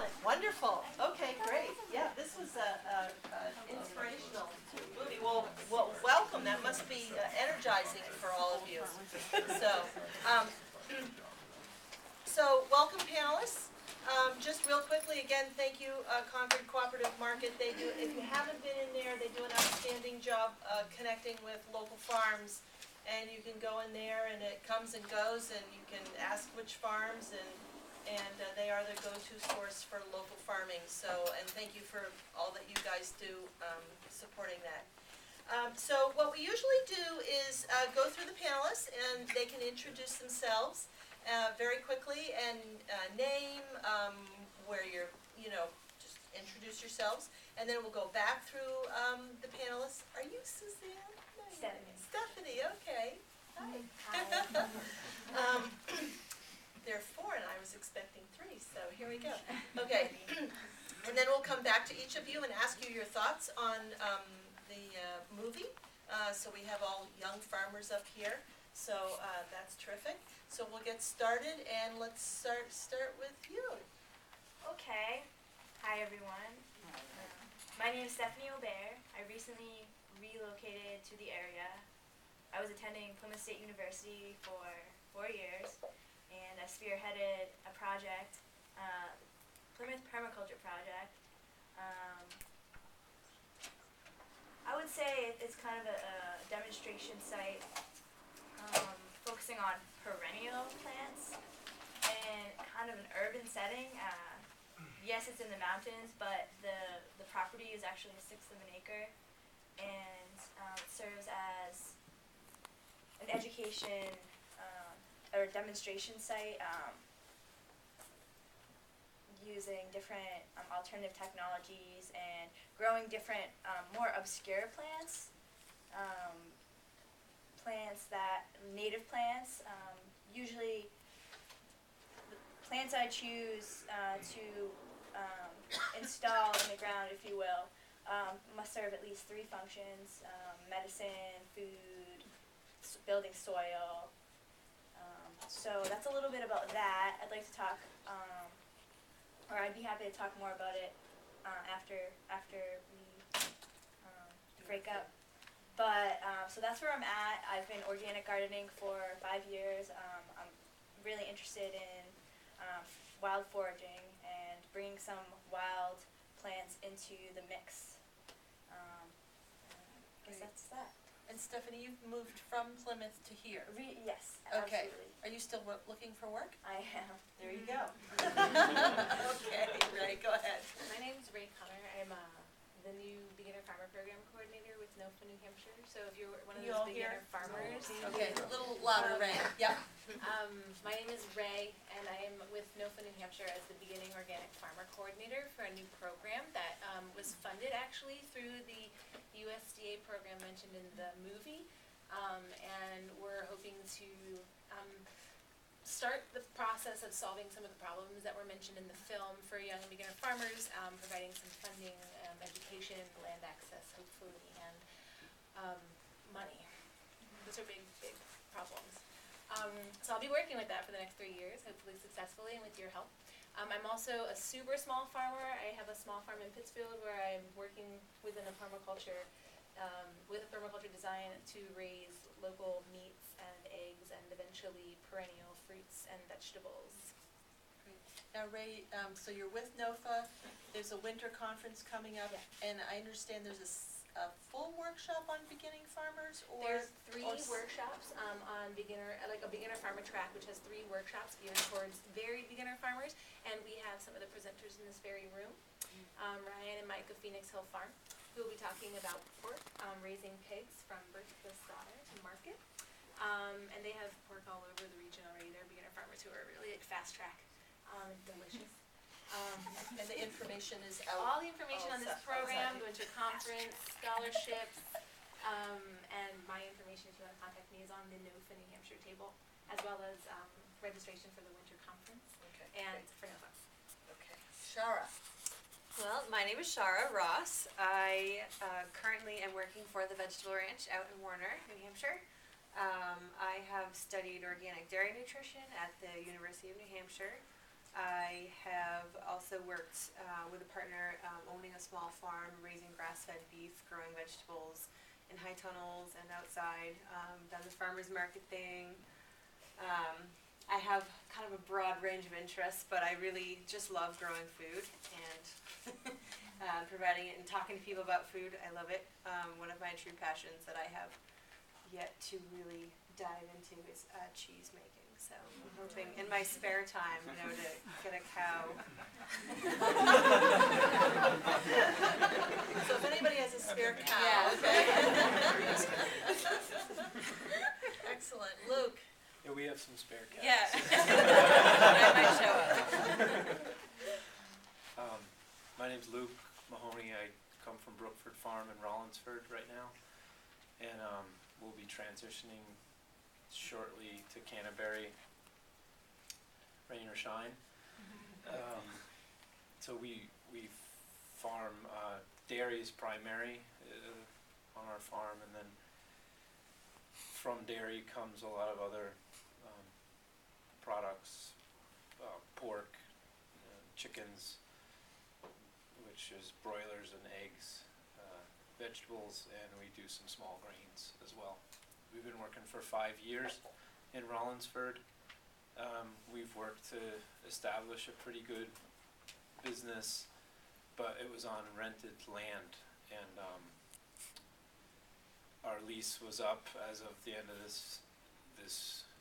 Excellent, wonderful. Okay, great. Yeah, this was a inspirational movie. Well, welcome. That must be energizing for all of you. So, um, welcome panelists. Just real quickly, again, thank you, Concord Cooperative Market. They do. If you haven't been in there, they do an outstanding job connecting with local farms. And you can go in there, and it comes and goes, and you can ask which farms, and they are the go-to source for local farming. So, and thank you for all that you guys do supporting that. So what we usually do is go through the panelists, and they can introduce themselves very quickly, and name, where you're, just introduce yourselves, and then we'll go back through the panelists. Are you Suzanne? No, Stephanie, okay. Hi. There are 4 and I was expecting 3, so here we go. Okay, and then we'll come back to each of you and ask you your thoughts on the movie. So we have all young farmers up here, so that's terrific. So we'll get started, and let's start with you. Okay. Hi, everyone. My name is Stephanie Aubert. I recently relocated to the area. I was attending Plymouth State University for 4 years, and I spearheaded a project, Plymouth Permaculture Project. I would say it's kind of a demonstration site focusing on perennial plants and kind of an urban setting. Yes, it's in the mountains, but the property is actually 1/6 of an acre, and it serves as an education or a demonstration site using different alternative technologies and growing different more obscure plants, native plants. Usually the plants I choose to install in the ground, if you will, must serve at least 3 functions: medicine, food, building soil. So that's a little bit about that. I'd like to talk, or I'd be happy to talk more about it after we break up. But so that's where I'm at. I've been organic gardening for 5 years. I'm really interested in wild foraging and bringing some wild plants into the mix. I guess that's that. And Stephanie, you've moved from Plymouth to here. Yes, Okay. absolutely. Are you still looking for work? I am. There you go. Okay, Ray, go ahead. My name is Ray Connor. I'm the new Beginner Farmer Program Coordinator with NOFA, New Hampshire. So if you're one of You those all beginner hear? farmers. Okay, a little louder, Ray. Yep. My name is Ray, and I am with NOFA, New Hampshire as the Beginning Organic Farmer Coordinator for a new program that was funded actually through the USDA program mentioned in the movie. And we're hoping to start the process of solving some of the problems that were mentioned in the film for young beginner farmers, providing some funding, education, land access, hopefully, and money. Those are big, big problems. So I'll be working with that for the next 3 years, hopefully successfully, and with your help. I'm also a super small farmer. I have a small farm in Pittsfield where I'm working within a permaculture, with a permaculture design to raise local meats and eggs and eventually perennial fruits and vegetables. Now, Ray, so you're with NOFA. There's a winter conference coming up, Yeah. and I understand there's a full workshop on beginning farmers, or There's 3 workshops on beginner, like a beginner farmer track, which has 3 workshops geared towards very beginner farmers, and we have some of the presenters in this very room, Ryan and Mike of Phoenix Hill Farm, who will be talking about pork, raising pigs from birth to slaughter to market, and they have pork all over the region already. They're beginner farmers who are really like fast track, delicious. and the information is out. All the information on this program, the winter conference, scholarships, and my information if you want to contact me is on the NOFA New Hampshire table, as well as registration for the winter conference and for NOFA. Okay. Shara. Well, my name is Shara Ross. I currently am working for the Vegetable Ranch out in Warner, New Hampshire. I have studied organic dairy nutrition at the University of New Hampshire. I have also worked with a partner owning a small farm, raising grass-fed beef, growing vegetables in high tunnels and outside. Done the farmers market thing. I have kind of a broad range of interests, but I really just love growing food and providing it and talking to people about food. I love it. One of my true passions that I have yet to really dive into is cheese making. So I'm hoping in my spare time, to get a cow. So if anybody has a spare cow, Yeah. okay. Excellent. Luke? Yeah, we have some spare cats. Yeah. I might show up. My name's Luke Mahoney. I come from Brookford Farm in Rollinsford right now, and we'll be transitioning shortly to Canterbury, rain or shine. So we farm, dairy is primary on our farm, and then from dairy comes a lot of other products, pork, chickens, which is broilers and eggs, vegetables, and we do some small grains as well. We've been working for 5 years in Rollinsford. We've worked to establish a pretty good business, but it was on rented land, and our lease was up as of the end of this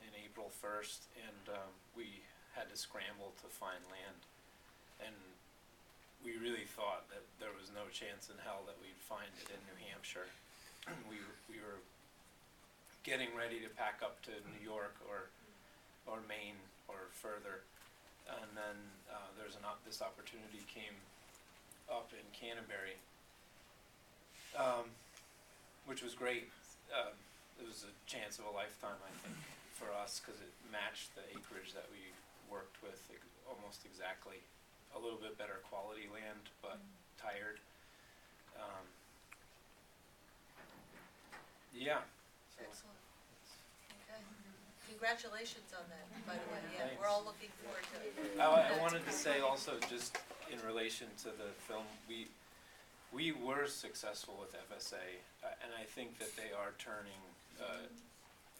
in April 1st, and we had to scramble to find land, and we really thought that there was no chance in hell that we'd find it in New Hampshire. we were getting ready to pack up to New York or Maine or further, and then this opportunity came up in Canterbury, which was great. It was a chance of a lifetime, I think, for us, because it matched the acreage that we worked with almost exactly. A little bit better quality land, but tired. Yeah. So Excellent. Okay. Congratulations on that, by the way. Yeah, Thanks. we're all looking forward to it. I wanted to say also, just in relation to the film, we were successful with FSA, and I think that they are turning,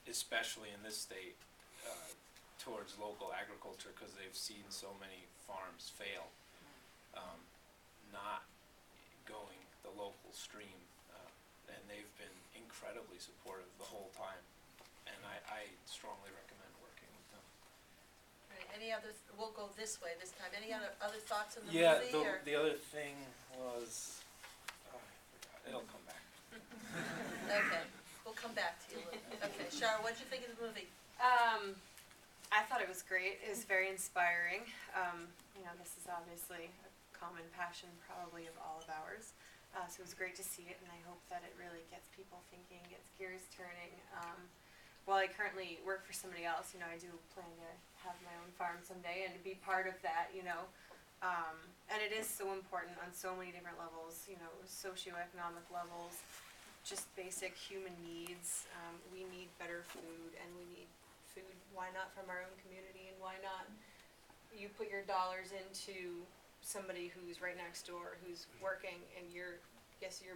especially in this state, towards local agriculture, because they've seen so many farms fail, not going the local stream, and they've been incredibly supportive the whole time, and I strongly recommend working with them. Right, any other, we'll go this way this time. Any other thoughts on the Yeah, movie? Or? the other thing was, I forgot, it'll come back. Okay, we'll come back to you, Luke. Okay, Shara, what'd you think of the movie? I thought it was great. It was very inspiring. This is obviously a common passion probably of all of ours. So it was great to see it, and I hope that it really gets people thinking, gets gears turning. While I currently work for somebody else, I do plan to have my own farm someday and to be part of that, and it is so important on so many different levels, socioeconomic levels, just basic human needs. We need better food, and we need food. Why not from our own community, and why not you put your dollars into somebody who's right next door, who's working, and you're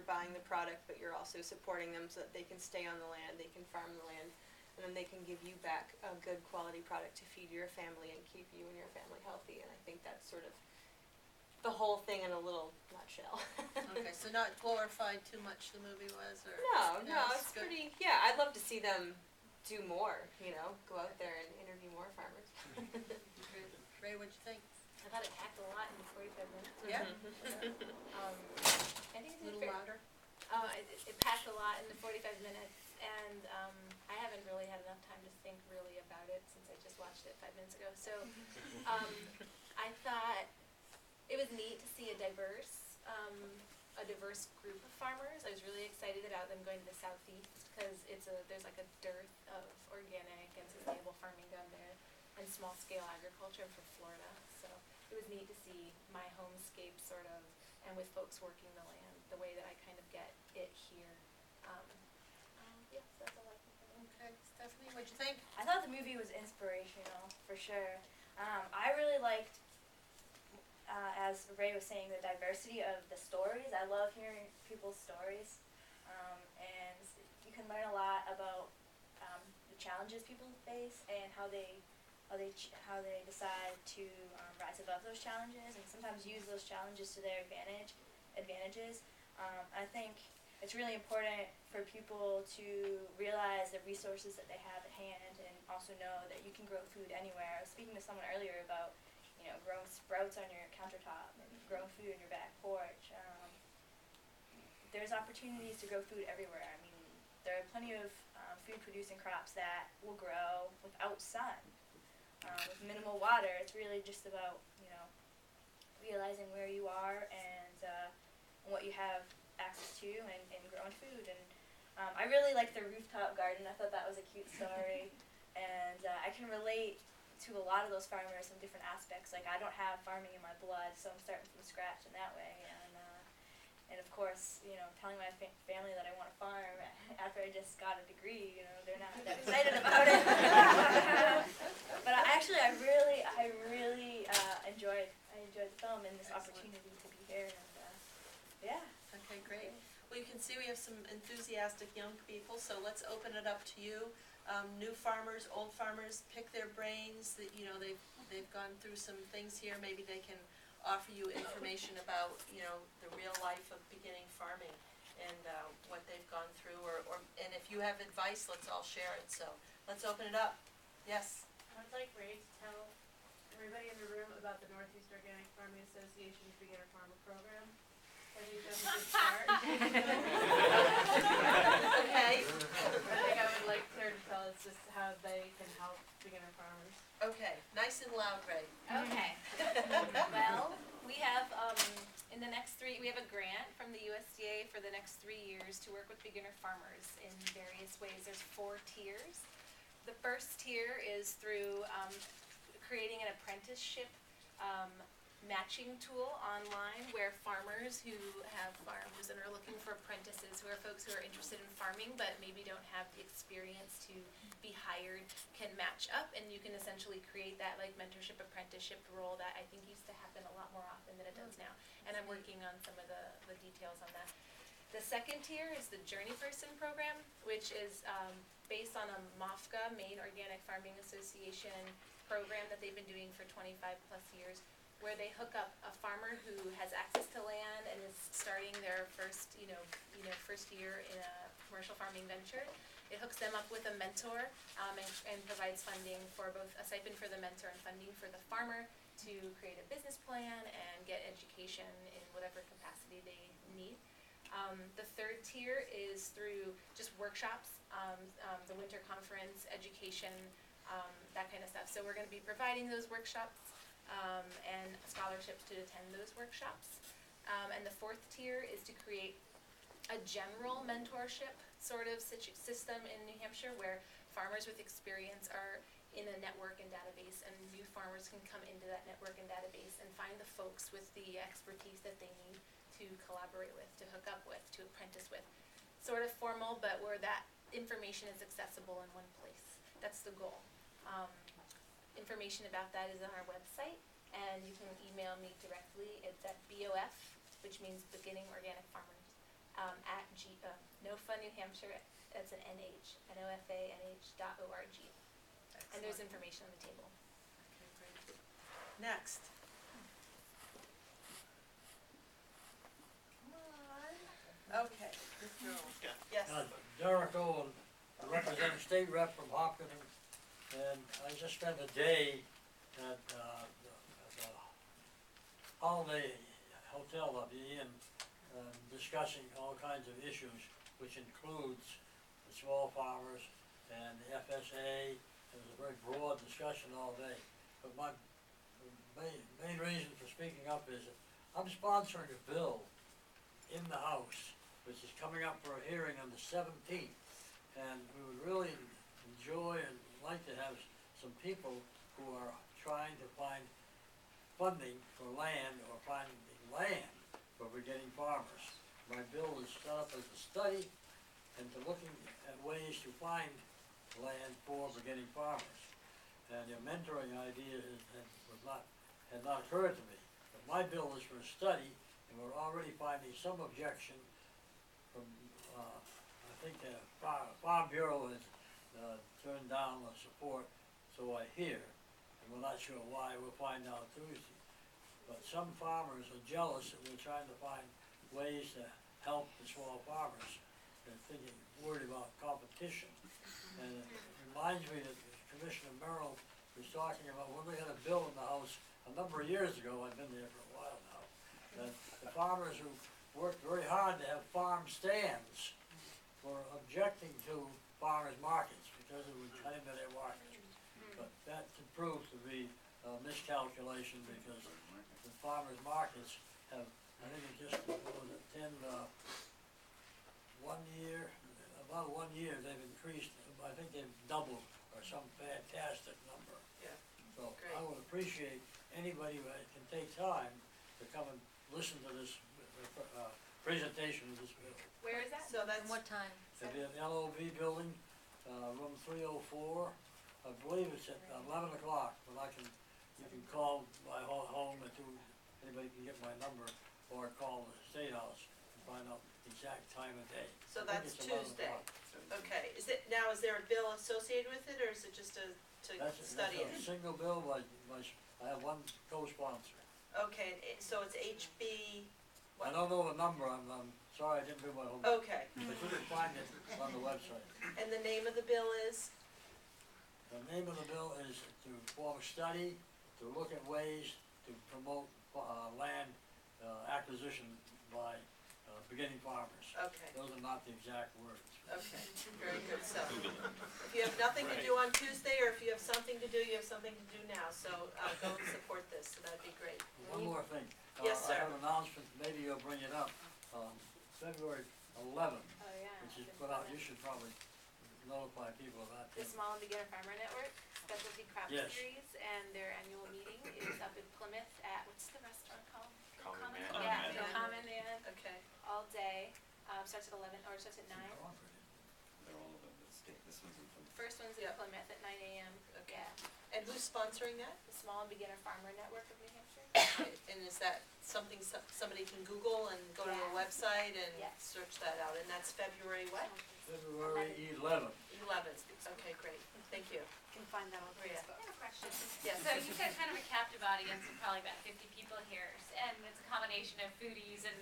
buying the product, but you're also supporting them so that they can stay on the land, they can farm the land, and then they can give you back a good quality product to feed your family and keep you and your family healthy. And I think that's sort of the whole thing in a little nutshell. Okay, so not glorified too much the movie was, or? No, it's good. pretty, I'd love to see them do more, go out there and interview more farmers. Ray, what'd you think? I thought it packed a lot in 45 minutes. Yeah? I think A little louder? it packed a lot in the 45 minutes, and I haven't really had enough time to think really about it since I just watched it 5 minutes ago. So I thought it was neat to see a diverse group of farmers. I was really excited about them going to the southeast, because there's like a dearth of organic and sustainable farming down there, and small scale agriculture from Florida. So it was neat to see my homescape sort of, and with folks working the land the way that I kind of get it here. That's all I can think of. Okay, Stephanie, what'd you think? I thought the movie was inspirational, for sure. I really liked as Ray was saying, the diversity of the stories. I love hearing people's stories, and you can learn a lot about the challenges people face and how they decide to rise above those challenges and sometimes use those challenges to their advantages. I think it's really important for people to realize the resources that they have at hand and also know that you can grow food anywhere. I was speaking to someone earlier about, growing sprouts on your countertop and growing food in your back porch. There's opportunities to grow food everywhere. I mean, there are plenty of food-producing crops that will grow without sun, with minimal water. It's really just about, realizing where you are and what you have access to and growing food. And I really like the rooftop garden. I thought that was a cute story. And I can relate to a lot of those farmers in different aspects. Like, I don't have farming in my blood, so I'm starting from scratch in that way. And of course, telling my family that I want to farm after I just got a degree, they're not that excited about it. But I really enjoyed the film and this opportunity to be here. And yeah. Okay, great. Well, you can see we have some enthusiastic young people, so let's open it up to you. New farmers, old farmers, pick their brains. That they've gone through some things here. Maybe they can offer you information about the real life of beginning farming and what they've gone through. And if you have advice, let's all share it. So let's open it up. Yes. I'd like Ray to tell everybody in the room about the Northeast Organic Farming Association's Beginner Farmer Program. I think that's a good start. Okay. I think I would like her to tell us just how they can help beginner farmers. Okay. Nice and loud, Ray. Okay. Well, we have we have a grant from the USDA for the next 3 years to work with beginner farmers in various ways. There's 4 tiers. The first tier is through creating an apprenticeship matching tool online where farmers who have farms and are looking for apprentices, who are folks who are interested in farming but maybe don't have the experience to be hired, can match up, and you can essentially create that like mentorship apprenticeship role that I think used to happen a lot more often than it does now. And I'm working on some of the details on that. The second tier is the Journey Person program, which is based on a MOFGA, Maine Organic Farming Association program that they've been doing for 25 plus years, where they hook up a farmer who has access to land and is starting their first, first year in a commercial farming venture. It hooks them up with a mentor and provides funding for both a stipend for the mentor and funding for the farmer to create a business plan and get education in whatever capacity they need. The third tier is through just workshops, the winter conference, education, that kind of stuff. So we're going to be providing those workshops and scholarships to attend those workshops. And the fourth tier is to create a general mentorship sort of system in New Hampshire where farmers with experience are in a network and database, and new farmers can come into that network and database and find the folks with the expertise that they need to collaborate with, to hook up with, to apprentice with. Sort of formal, but where that information is accessible in one place. That's the goal. Information about that is on our website, and you can email me directly. It's at BOF, which means Beginning Organic Farmers, at NOFA New Hampshire. That's an NH, NOFANH.org. And there's information on the table. Okay, great. Next. Come on. Okay. Yes. Derek Owen, I represent a state rep from Hopkins, and I just spent a day at the Holiday Hotel of the Inn discussing all kinds of issues, which includes the small farmers and the FSA. It was a very broad discussion all day. But my main reason for speaking up is that I'm sponsoring a bill in the House, which is coming up for a hearing on the 17th. And we would really enjoy and like to have some people who are trying to find funding for land or finding land for beginning farmers. My bill is set up as a study and to looking at ways to find land for beginning farmers. And your mentoring idea had not occurred to me. But my bill is for a study, and we're already finding some objection from, I think the Farm Bureau has, turned down the support, so I hear, and we're not sure why, we'll find out Tuesday. But some farmers are jealous that we're trying to find ways to help the small farmers. They're thinking, worried about competition. And it reminds me that Commissioner Merrill was talking about when they had a bill in the House a number of years ago, I've been there for a while now, that the farmers who worked very hard to have farm stands were objecting to farmers markets because it would cut into their markets. But that proved to be a miscalculation because the farmers markets have, I think it just, what was it, 1 year they've increased, I think they've doubled or some fantastic number. Yeah. So Great. I would appreciate anybody who can take time to come and listen to this, presentation of this bill. Where is that? So that's, time? It'll be in the LOB building, room 304, I believe it's at 11 o'clock, but you can call my home anybody can get my number, or call the State House and find out the exact time of day. so I think that's it's 11 Tuesday. o'clock. Okay, is there a bill associated with it, or is it just to study That's a it? single bill, I have one co-sponsor. Okay, so it's HB, I don't know the number, I'm sorry, I didn't do my homework. okay, But you can find it on the website. and the name of the bill is? The name of the bill is to form a study, to look at ways to promote land acquisition by beginning farmers. Okay, Those are not the exact words. okay, very good, so, if you have nothing to do on Tuesday, or if you have something to do, you have something to do now, so, go and support this, so that'd be great. One more thing. Yes, sir. I have an announcement, maybe you'll bring it up, February 11th, Oh, yeah. which is put out, you should probably notify people of that. The too. Small and Beginner Farmer Network, Specialty Crop Yes. Series, and their annual meeting is up in Plymouth at, what's the restaurant called? Common Man. Yeah, Common the Man. Common Man, Okay, all day, starts at 11, or starts at 9. Concord. They're all over the state, this one's in Plymouth. First one's in Yeah. Plymouth at 9 a.m. Okay. Yeah, and who's sponsoring that? the Small and Beginner Farmer Network of New Hampshire. And is that something somebody can Google and go to the Yeah. website and Yes. search that out, and that's February what? February 11th. 11th, okay, great, thank you. You can find that on Yeah. Facebook. I have a question. Yes. So you've got kind of a captive audience of probably about 50 people here, and it's a combination of foodies and,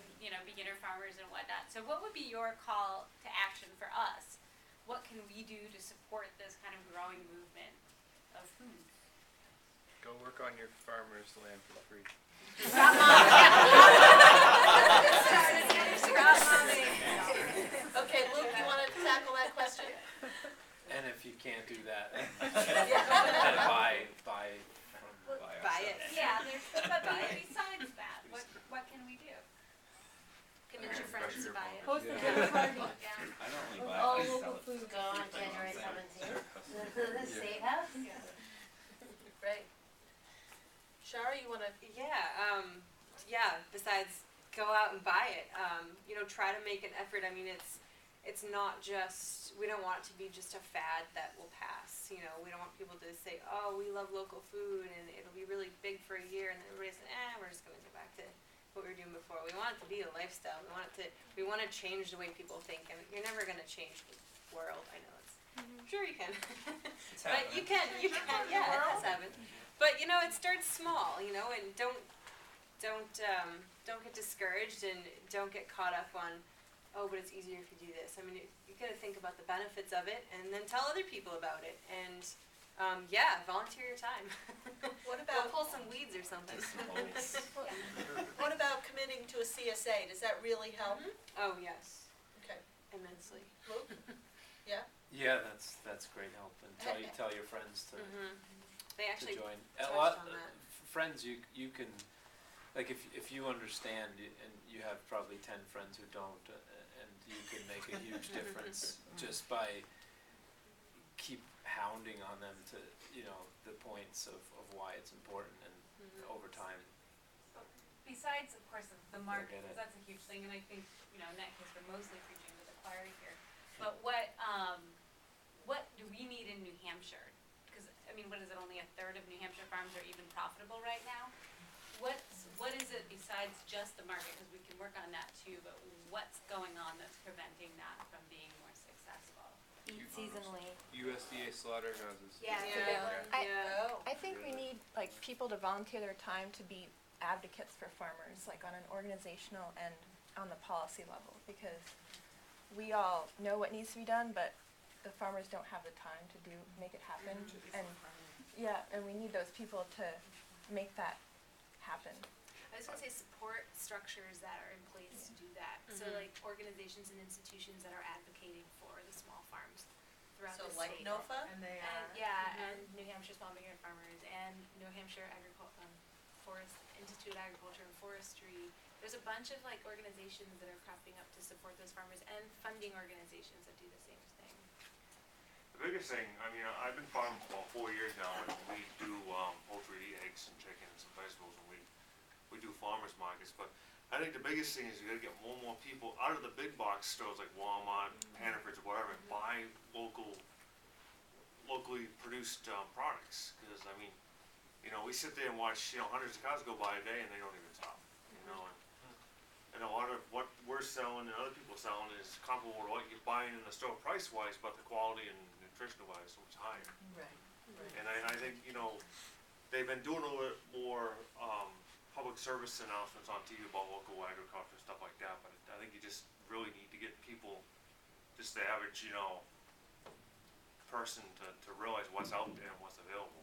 beginner farmers and whatnot. So what would be your call to action for us? What can we do to support this kind of growing movement of food? Go work on your farmer's land for free. Okay, Luke, you wanna tackle that question? And if you can't do that, then buy from. Buy it. Yeah, but besides that, what can we do? Convince your friends to buy it. Host a Yeah. dinner party. Yeah. I don't only buy All it, I sell local it. food. Go on January 17th, the State House? Great. Shara, you wanna, Yeah, besides go out and buy it, try to make an effort. I mean, it's not just, we don't want it to be just a fad that will pass, we don't want people to say, oh, we love local food and it'll be really big for a year and then everybody says, we're just gonna go back to what we were doing before. We want it to be a lifestyle, we wanna change the way people think. I mean, you're never gonna change the world, I know sure you can. But you can, yeah, it has happened. But it starts small, and don't get discouraged and don't get caught up on, oh, but it's easier if you do this. I mean, you gotta think about the benefits of it and then tell other people about it and, volunteer your time. what Go about, pull some weeds or something. what about committing to a CSA, does that really help? Oh, yes, Okay, immensely. Luke? Yeah? Yeah, that's great help, and tell your friends to They actually join. touched on that. Friends, you can, like if you understand, and you have probably 10 friends who don't, and you can make a huge difference just by keep hounding on them to, the points of why it's important, and over time. Besides, of course, the market, get it. because that's a huge thing, and I think, in that case, we're mostly preaching to the choir here. But what do we need in New Hampshire? Because, what is it, only a third of New Hampshire farms are even profitable right now? what is it besides just the market, because we can work on that too, but what's going on that's preventing that from being more successful? Eat seasonally. USDA slaughterhouses. Yeah, it's a Yeah. big one. I think we Really? need like people to volunteer their time to be advocates for farmers, like on an organizational and on the policy level, because we all know what needs to be done, but the farmers don't have the time to make it happen. And and we need those people to make that happen. I was gonna say support structures that are in place to do that. So Mhm. like organizations and institutions that are advocating for the small farms throughout So the like state. NOFA? And they And, are. yeah, and New Hampshire Small Beginner Farmers and New Hampshire Forest Institute of Agriculture and Forestry. There's a bunch of like organizations that are cropping up to support those farmers and funding organizations that do the same thing. The biggest thing, I mean, I've been farming for about 4 years now, and we do poultry, eggs, and chickens, and vegetables, and we do farmers markets. But I think the biggest thing is you gotta get more and more people out of the big box stores like Walmart, Hannaford's, or whatever, and buy locally produced products. Because I mean, you know, we sit there and watch, hundreds of cars go by a day, and they don't even stop. And a lot of what we're selling and other people selling is comparable to what you're buying in the store price-wise, but the quality and nutrition-wise is so much higher. Right. And I think, they've been doing a little bit more, public service announcements on TV about local agriculture and stuff like that, but I think you just really need to get people, just the average, person to realize what's out there and what's available.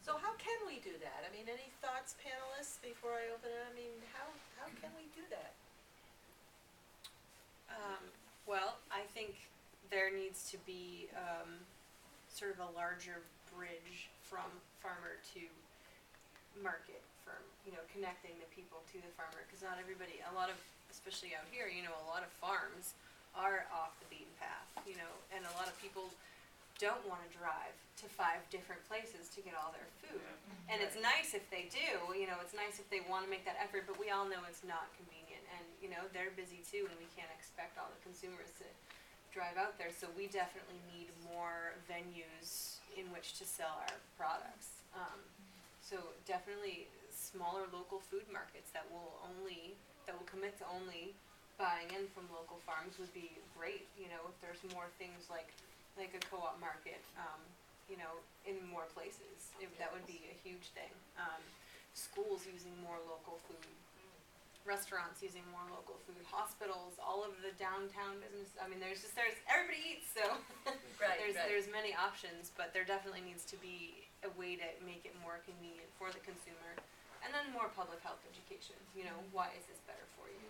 So how can we do that? I mean, any thoughts, panelists, before I open it? I mean, how can we do that? Well, I think there needs to be sort of a larger bridge from farmer to market, from connecting the people to the farmer, because not everybody, a lot of, especially out here, a lot of farms are off the beaten path, and a lot of people don't want to drive to 5 different places to get all their food. And it's nice if they do, it's nice if they want to make that effort, but we all know it's not convenient, and they're busy too, and we can't expect all the consumers to drive out there, so we definitely need more venues in which to sell our products. So definitely smaller local food markets that will commit to only buying in from local farms would be great, if there's more things like a co-op market, in more places, that would be a huge thing. Schools using more local food, restaurants using more local food, hospitals, all of the downtown business, I mean, there's everybody eats, so there's many options, but there definitely needs to be a way to make it more convenient for the consumer. And then more public health education, why is this better for you?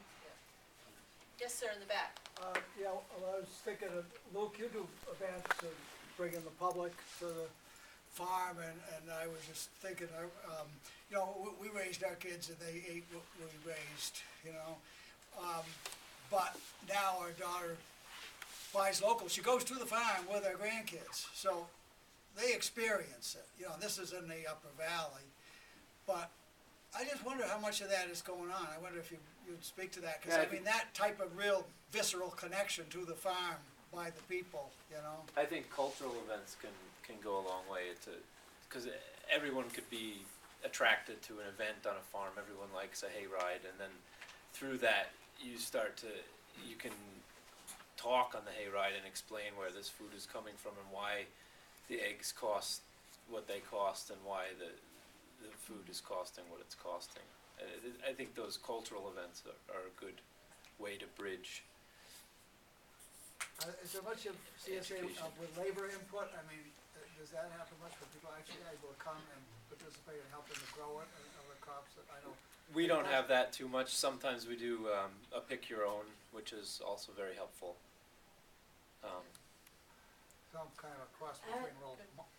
Yes, sir, in the back. Well, I was thinking of little kid events and bringing the public to the farm, and I was just thinking, we raised our kids and they ate what we raised, but now our daughter buys local. She goes to the farm with her grandkids, so they experience it. This is in the Upper Valley, but I just wonder how much of that is going on. I wonder if you'd speak to that, because Yeah, I mean, that type of real visceral connection to the farm by the people, I think cultural events can go a long way because everyone could be attracted to an event on a farm. Everyone likes a hayride, and then through that you can talk on the hayride and explain where this food is coming from and why the eggs cost what they cost and why the food is costing what it's costing. I think those cultural events are a good way to bridge. Is there much of CSA Education. with labor input? I mean, does that happen much where people actually able to come and participate in helping to grow it and other crops that I know? We don't have that too much. Sometimes we do a pick your own, which is also very helpful. Some kind of a cross between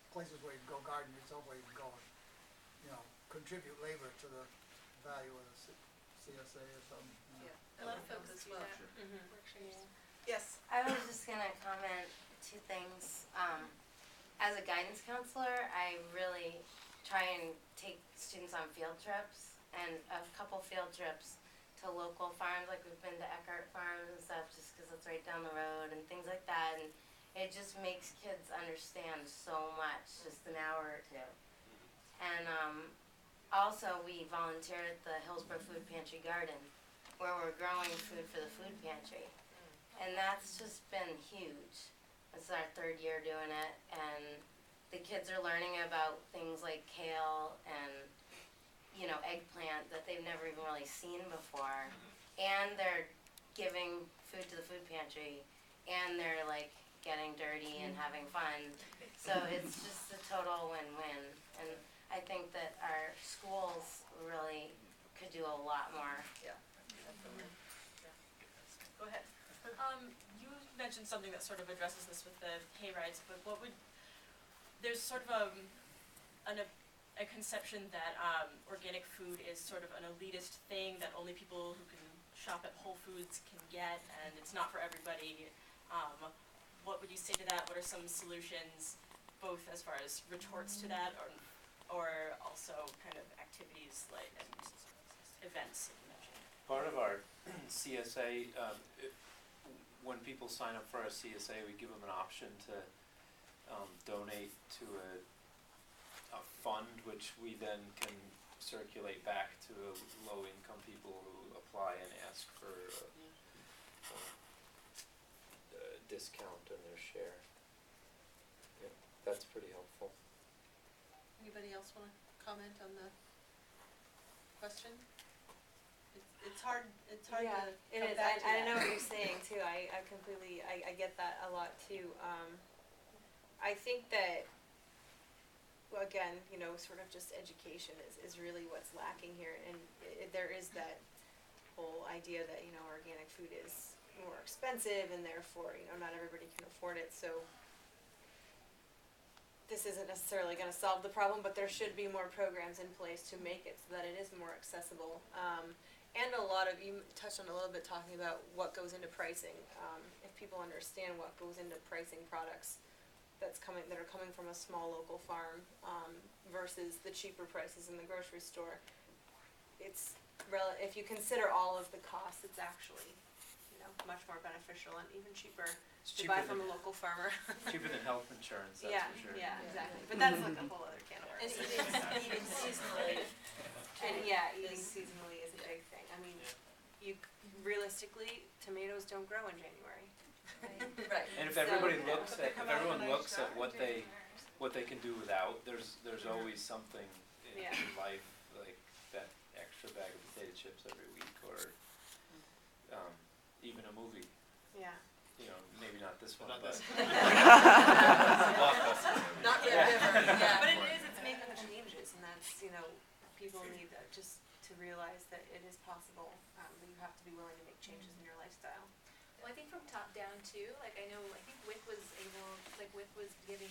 places where you can go garden yourself, where you can go and, contribute labor to the value of the CSA or something. A lot of folks as well. Workshops. Yes. I was just gonna comment 2 things. As a guidance counselor, I really try and take students on field trips, and a couple field trips to local farms, like we've been to Eckhart Farms and stuff, just 'cause it's right down the road and things like that, and it just makes kids understand so much, just an hour or 2. And also, we volunteer at the Hillsborough Food Pantry Garden, where we're growing food for the food pantry. And that's just been huge. It's our 3rd year doing it, and the kids are learning about things like kale and, you know, eggplant that they've never even really seen before. And they're giving food to the food pantry, and they're like getting dirty and having fun. So it's just a total win-win. And I think that our schools really could do a lot more. Go ahead. You mentioned something that sort of addresses this with the hay rides, but there's sort of a conception that organic food is sort of an elitist thing that only people who can shop at Whole Foods can get, and it's not for everybody. What would you say to that? What are some solutions, both as far as retorts to that, or also kind of activities like and events that you mentioned? Part of our CSA, when people sign up for our CSA, we give them an option to donate to a fund, which we then can circulate back to low-income people who apply and ask for a discount on their share. Yeah, that's pretty helpful. Anybody else wanna comment on the question? It's hard to Yeah, it come is. back to I that. know what you're saying too. I completely, I get that a lot too. I think that, well, again, you know, sort of just education is really what's lacking here, and there is that whole idea that, you know, organic food is more expensive and therefore, you know, not everybody can afford it, so this isn't necessarily gonna solve the problem, but there should be more programs in place to make it so that it is more accessible. And a lot of, you touched on a little bit talking about what goes into pricing. If people understand what goes into pricing products that are coming from a small local farm, versus the cheaper prices in the grocery store, it's if you consider all of the costs, it's actually, you know, much more beneficial and even cheaper It's to cheaper buy than, from a local farmer. cheaper than health insurance, that's Yeah, for sure. yeah, exactly. But that's like a whole other can of And worms. eating seasonally. And yeah, eating Is- seasonally is a big thing. I mean, realistically, tomatoes don't grow in January. Right. And if So- everybody Yeah. looks But they at, come if out everyone with a nice looks at strawberry what they can do without, there's always something in Yeah. life, like that extra bag of potato chips every week, or even a movie, Yeah. you know, maybe not this one, Not but. this Not yet, yeah. But it's making the changes, and that's, you know, people need just to realize that it is possible, but you have to be willing to make changes in your lifestyle. Well, I think from top down too, like I know, I think WIC was giving,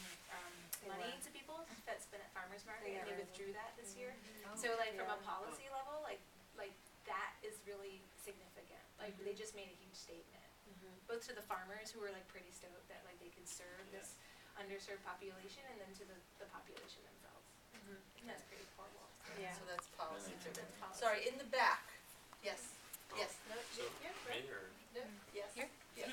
They money were. to people that's been at farmer's market, They and got they rid of withdrew that this year. Oh, So like from a yeah. policy level, like that is really significant, like they just made a huge statement. Both to the farmers who were like pretty stoked that like they could serve this underserved population, and then to the population themselves. And that's pretty horrible. Yeah. So that's policy Yeah. driven. Policy. Sorry, in the back. Yes, yes, no, So, yeah, right, me or? no, yes. Here? Yeah.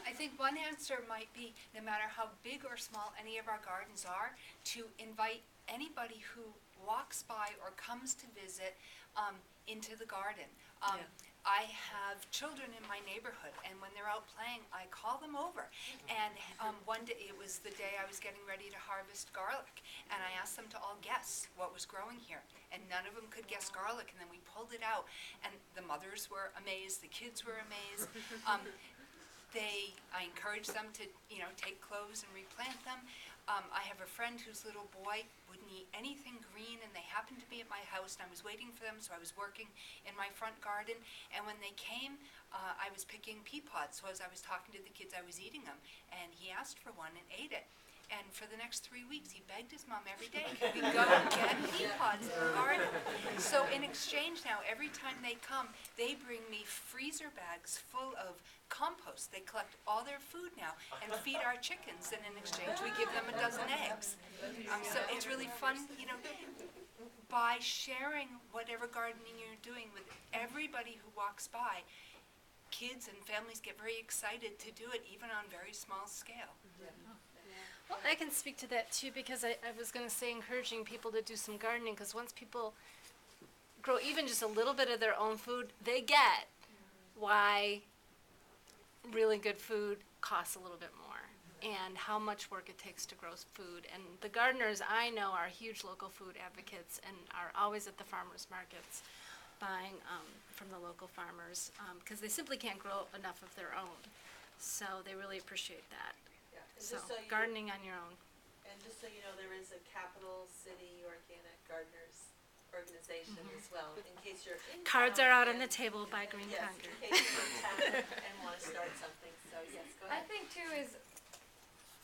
I think one answer might be, no matter how big or small any of our gardens are, to invite anybody who walks by or comes to visit into the garden. Yeah. I have children in my neighborhood, and when they're out playing, I call them over. And one day, it was the day I was getting ready to harvest garlic, and I asked them to all guess what was growing here. And none of them could guess garlic, and then we pulled it out, and the mothers were amazed, the kids were amazed. I encouraged them to, you know, take cloves and replant them. I have a friend whose little boy wouldn't eat anything green, and they happened to be at my house, and I was waiting for them, so I was working in my front garden, and when they came, I was picking pea pods, so as I was talking to the kids, I was eating them, and he asked for one and ate it. And for the next 3 weeks, he begged his mom every day, can we go and get pea pods in the garden? So in exchange now, every time they come, they bring me freezer bags full of compost. They collect all their food now and feed our chickens, and in exchange, we give them a dozen eggs. So it's really fun, you know, by sharing whatever gardening you're doing with everybody who walks by, kids and families get very excited to do it, even on very small scale. Well, I can speak to that too, because I was gonna say encouraging people to do some gardening, cause once people grow even just a little bit of their own food, they get why really good food costs a little bit more, and how much work it takes to grow food. And the gardeners I know are huge local food advocates and are always at the farmers markets buying from the local farmers, because they simply can't grow enough of their own. So they really appreciate that. Yeah, and So just so you, gardening on your own. and just so you know, there is a Capital City Organic Gardeners organization as well, in case you're in Cards town are out on and- the table by Green Yes, Concord. in case you're in town and wanna start something, so yes, go I ahead. think too is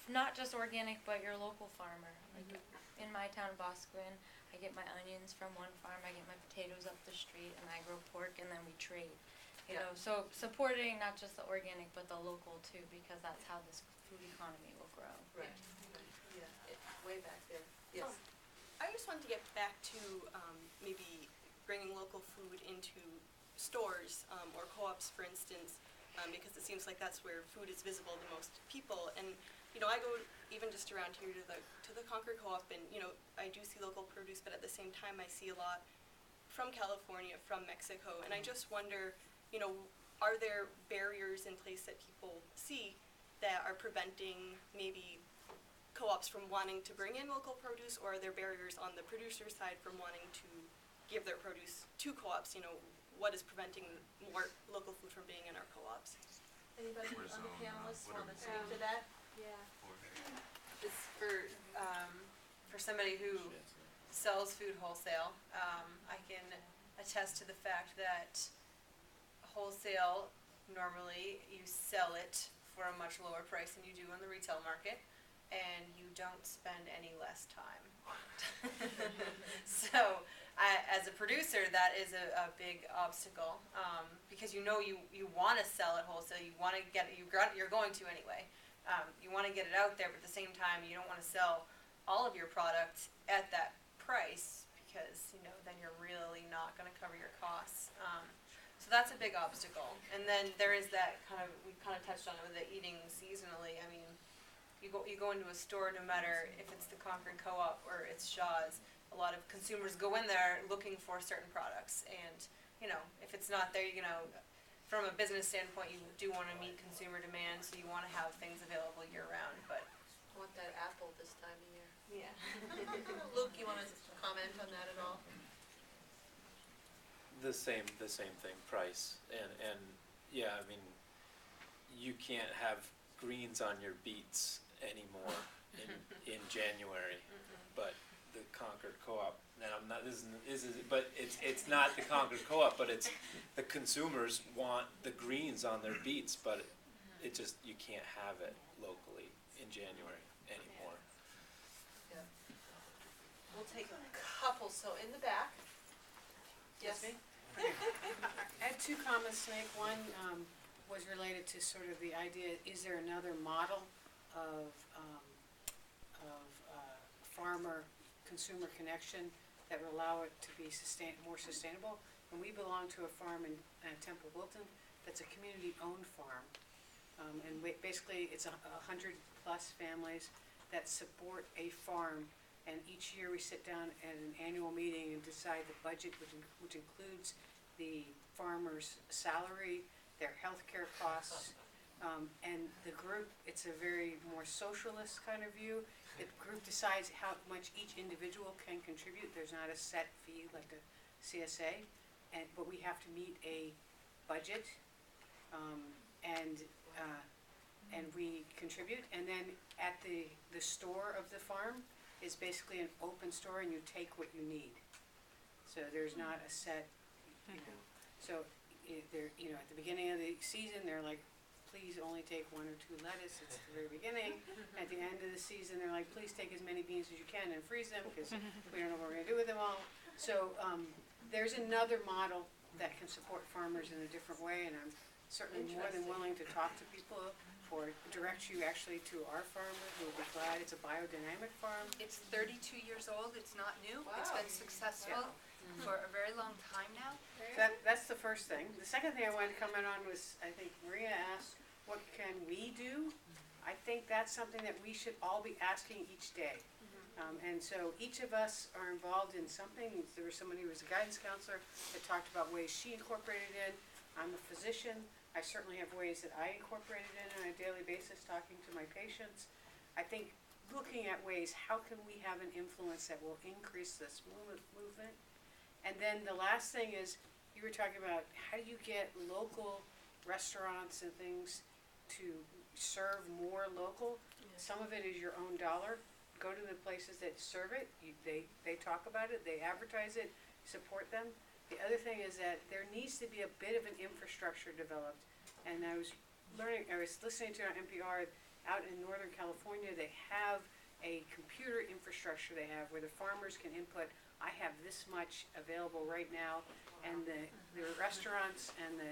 not just organic, but your local farmer. Like in my town of Boscawen, I get my onions from one farm, I get my potatoes up the street, and I grow pork, and then we trade. You Yeah. know, so supporting not just the organic, but the local too, because that's how this food economy will grow. Right, yeah, way back there, yes. I just wanted to get back to maybe bringing local food into stores or co-ops, for instance, because it seems like that's where food is visible to most people. And you know, I go even just around here to the Concord Co-op, and you know, I do see local produce, but at the same time, I see a lot from California, from Mexico, and I just wonder, you know, are there barriers in place that people see that are preventing maybe co-ops from wanting to bring in local produce, or are there barriers on the producer side from wanting to give their produce to co-ops? You know, what is preventing more local food from being in our co-ops? Anybody on the panelists wanna speak to that? Yeah. It's for somebody who sells food wholesale, I can attest to the fact that wholesale, normally you sell it for a much lower price than you do on the retail market, and you don't spend any less time on it. So, as a producer, that is a big obstacle, because you know you wanna sell it wholesale, you wanna get it, you're going to anyway. You wanna get it out there, but at the same time, you don't wanna sell all of your product at that price, because, you know, then you're really not gonna cover your costs. So that's a big obstacle. And then there is that we kind of touched on it with the eating seasonally. I mean, you go into a store, no matter if it's the Concord Co-op or it's Shaw's, a lot of consumers go in there looking for certain products, and, you know, if it's not there, you know, from a business standpoint, you do wanna meet consumer demand, so you wanna have things available year-round, but. I want that apple this time of year. Yeah. Luke, you wanna comment on that at all? The same thing, price, and, yeah, I mean, you can't have greens on your beets anymore in January, but the Concord Co-op, and I'm not, this is, but it's not the Concord Co-op, but it's, the consumers want the greens on their beets, but it just, you can't have it locally in January anymore. Yeah. We'll take a couple, so in the back. Yes? I had two comments to make. One was related to sort of the idea, is there another model of farmer-consumer connection that would allow it to be more sustainable? And we belong to a farm in Temple Wilton that's a community-owned farm. And basically, it's 100-plus families that support a farm. And each year, we sit down at an annual meeting and decide the budget, which includes the farmer's salary, their healthcare costs, and the group, it's a very more socialist kind of view. The group decides how much each individual can contribute. There's not a set fee like a CSA, but we have to meet a budget, and we contribute. And then at the store of the farm is basically an open store, and you take what you need. So there's not a set, you know. So they're, you know, at the beginning of the season, they're like, please only take 1 or 2 lettuce. It's the very beginning. At the end of the season, they're like, please take as many beans as you can and freeze them, because we don't know what we're gonna do with them all. So there's another model that can support farmers in a different way, and I'm certainly more than willing to talk to people or direct you actually to our farmer who will be glad. It's a biodynamic farm. It's 32 years old, it's not new, it's Wow. been successful for a very long time now. So that's the first thing. The second thing I wanted to comment on was, I think Maria asked, what can we do? I think that's something that we should all be asking each day. And so each of us are involved in something. There was somebody who was a guidance counselor that talked about ways she incorporated in. I'm a physician. I certainly have ways that I incorporate it in on a daily basis, talking to my patients. I think looking at ways, how can we have an influence that will increase this movement? And then the last thing is, you were talking about how do you get local restaurants and things to serve more local? Some of it is your own dollar. Go to the places that serve it, they talk about it, they advertise it, support them. The other thing is that there needs to be a bit of an infrastructure developed. And I was listening to on NPR out in Northern California, they have a computer infrastructure they have where the farmers can input, I have this much available right now, and the restaurants and the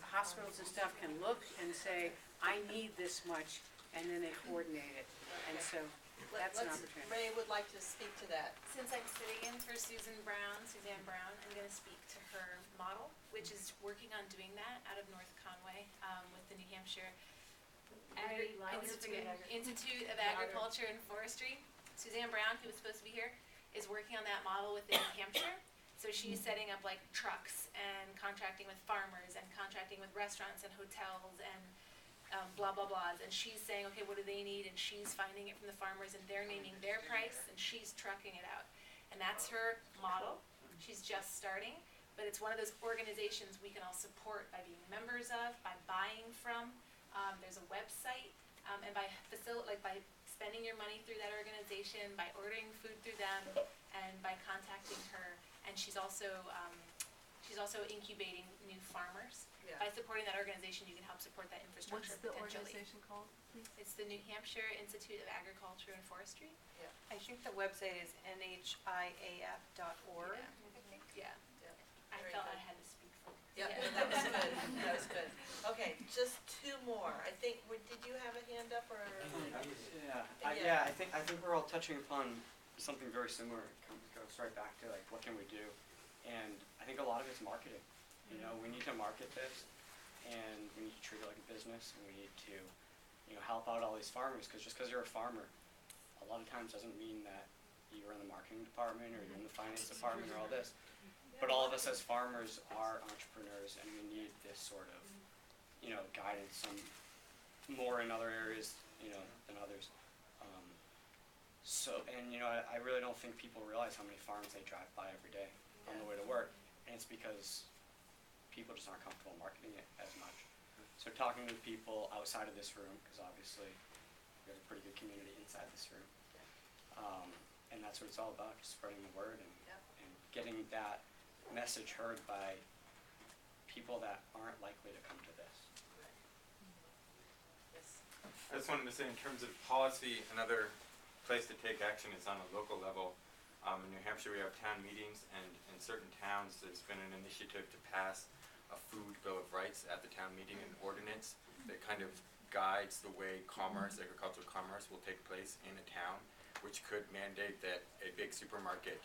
hospitals and stuff can look and say, I need this much, and then they coordinate it. And so that's an opportunity. Ray would like to speak to that. Since I'm sitting in for Suzanne Brown, I'm gonna speak to her model, which is working on doing that out of North Conway, with the New Hampshire Institute of Agriculture and Forestry. Suzanne Brown, who was supposed to be here, is working on that model within New Hampshire. So she's setting up like trucks and contracting with farmers and contracting with restaurants and hotels and blah blah blahs, and she's saying, okay, what do they need, and she's finding it from the farmers, and they're naming their price, and she's trucking it out, and that's her model. She's just starting, but it's one of those organizations we can all support by being members of, by buying from. There's a website, and by spending your money through that organization, by ordering food through them, and by contacting her. And she's also incubating new farmers. By supporting that organization, you can help support that infrastructure potentially. Organization called? It's the New Hampshire Institute of Agriculture and Forestry. I think the website is NHIAF.org. Yeah. I Very felt good. I had to speak for Yeah, that was good, that was good. Okay, just two more. I think, did you have a hand up or? I think we're all touching upon something very similar. It goes right back to like, what can we do? And I think a lot of it's marketing. You know, we need to market this, and we need to treat it like a business, and we need to, help out all these farmers, because just because you're a farmer, a lot of times doesn't mean that you're in the marketing department or you're in the finance department or all this. But all of us as farmers are entrepreneurs, and we need this sort of, guidance, some more in other areas, than others. I really don't think people realize how many farms they drive by every day on the way to work, and it's because people just aren't comfortable marketing it as much. So talking to people outside of this room, because obviously we have a pretty good community inside this room, and that's what it's all about, just spreading the word and getting that message heard by people that aren't likely to come to this. I just wanted to say, in terms of policy, another place to take action is on a local level. In New Hampshire, we have town meetings, and in certain towns, there's been an initiative to pass a food bill of rights at the town meeting, an ordinance that kind of guides the way commerce, agricultural commerce, will take place in a town, which could mandate that a big supermarket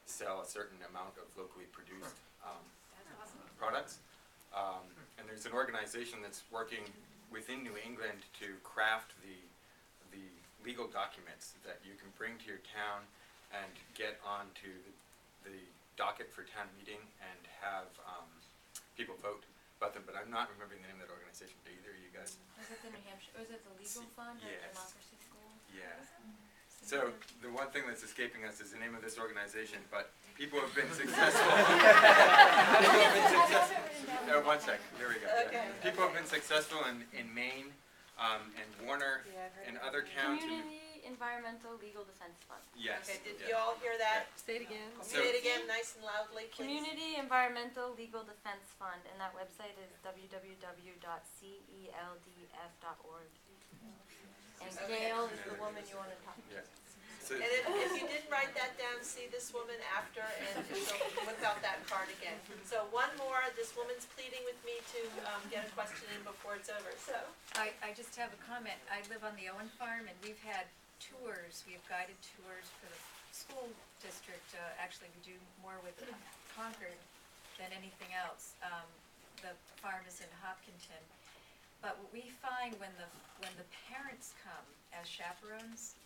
sell a certain amount of locally produced products. And there's an organization that's working within New England to craft the legal documents that you can bring to your town and get onto the docket for town meeting and have people vote about them. But I'm not remembering the name of that organization. Do either of you guys? Was it the New Hampshire, was it the Legal Fund or Yes. Democracy School? Yeah. So the one thing that's escaping us is the name of this organization, but people have been successful. One sec, there we go. Okay. People have been successful in Maine, and Warner, and other towns. Community Environmental Legal Defense Fund. Yes. Okay, did you all hear that? Say it again. Say it again, nice and loudly, please. Community Environmental Legal Defense Fund, and that website is www.celdf.org. And Gail is the woman you want to talk to. Yeah. So, And if you didn't write that down, see this woman after, and she'll whip out that card again. So one more, this woman's pleading with me to get a question in before it's over, so. I just have a comment. I live on the Owen Farm, and we've had tours, we have guided tours for the school district. Actually, we do more with Concord than anything else. The farm is in Hopkinton. But what we find when the parents come as chaperones,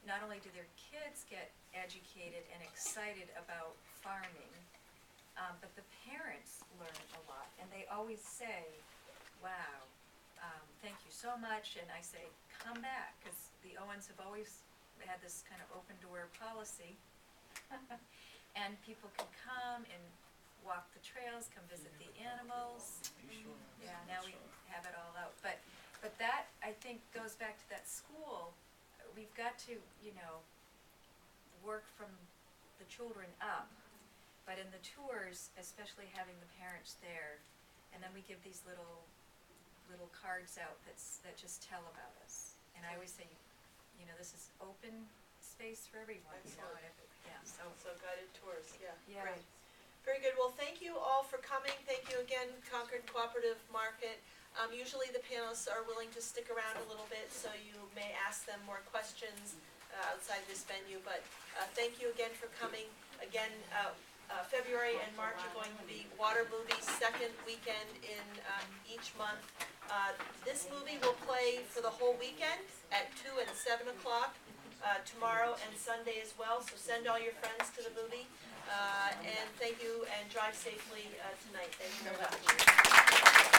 not only do their kids get educated and excited about farming, but the parents learn a lot, and they always say, wow, thank you so much, and I say, come back, because the Owens have always had this kind of open door policy, and people can come and walk the trails, come visit the animals. Yeah, now we have it all out, but that, I think, goes back to that school. We've got to, work from the children up, but in the tours, especially having the parents there, and then we give these little cards out that just tell about us. And I always say, this is open space for everyone, Excellent. So guided tours, yeah. Yeah. Great. Very good. Well, thank you all for coming. Thank you again, Concord Cooperative Market. Usually the panelists are willing to stick around a little bit, so you may ask them more questions outside this venue, but thank you again for coming. Again, February and March are going to be water movies, second weekend in each month. This movie will play for the whole weekend at 2 and 7 o'clock, tomorrow and Sunday as well, so send all your friends to the movie. And thank you, and drive safely tonight. Thank you very much.